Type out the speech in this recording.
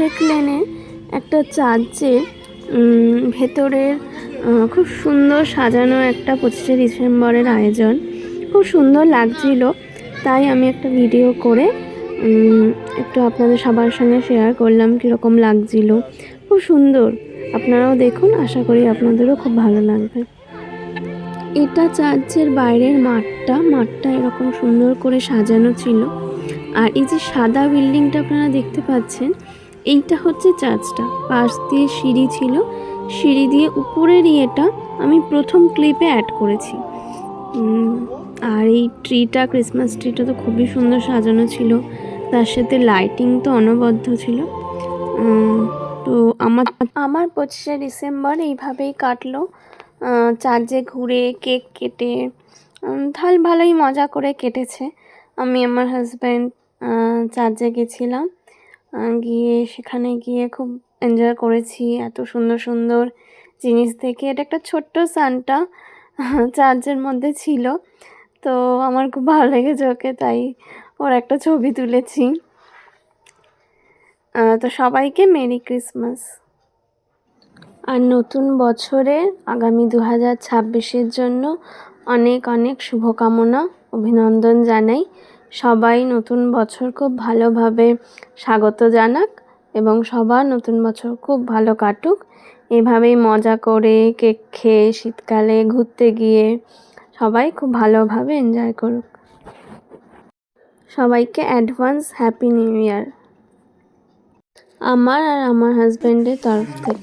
শেখ লেনে একটা চার্চে ভেতরের খুব সুন্দর সাজানো একটা 25শে ডিসেম্বরের আয়োজন, খুব সুন্দর লাগছিল। তাই আমি একটা ভিডিও করে একটু আপনাদের সবার সঙ্গে শেয়ার করলাম কীরকম লাগছিল। খুব সুন্দর, আপনারাও দেখুন, আশা করি আপনাদেরও খুব ভালো লাগবে। এটা চার্চের বাইরের মাঠটা এরকম সুন্দর করে সাজানো ছিল। আর এই যে সাদা বিল্ডিংটা আপনারা দেখতে পাচ্ছেন, এইটা হচ্ছে চার্চটা। পাশ দিয়ে সিঁড়ি ছিল, সিঁড়ি দিয়ে উপরের ইয়েটা আমি প্রথম ক্লিপে অ্যাড করেছি। আর এই ট্রিটা, ক্রিসমাস ট্রিটা তো খুবই সুন্দর সাজানো ছিল, তার সাথে লাইটিং তো অনবদ্য ছিল। তো আমার 25শে ডিসেম্বর এইভাবেই কাটলো, চার্চে ঘুরে, কেক কেটে, ভালোই মজা করে কেটেছে। আমি আমার হাজব্যান্ড চার্চে গেছিলাম, গিয়ে সেখানে গিয়ে খুব এনজয় করেছি। এত সুন্দর সুন্দর জিনিস দেখে, এটা একটা ছোট্ট সান্টা চার্চের মধ্যে ছিল, তো আমার খুব ভালো লেগেছে ওকে, তাই ওর একটা ছবি তুলেছি। তো সবাইকে মেরি ক্রিসমাস। আর নতুন বছরে আগামী 2026-এর জন্য অনেক অনেক শুভকামনা, অভিনন্দন জানাই। সবাই নতুন বছর খুব ভালোভাবে স্বাগত জানাক এবং সবার নতুন বছর খুব ভালো কাটুক। এভাবেই মজা করে, কেক খেয়ে, শীতকালে ঘুরতে গিয়ে সবাই খুব ভালোভাবে এনজয় করুক। সবাইকে অ্যাডভান্স হ্যাপি নিউ ইয়ার আমার আর আমার হাজব্যান্ডের তরফ থেকে।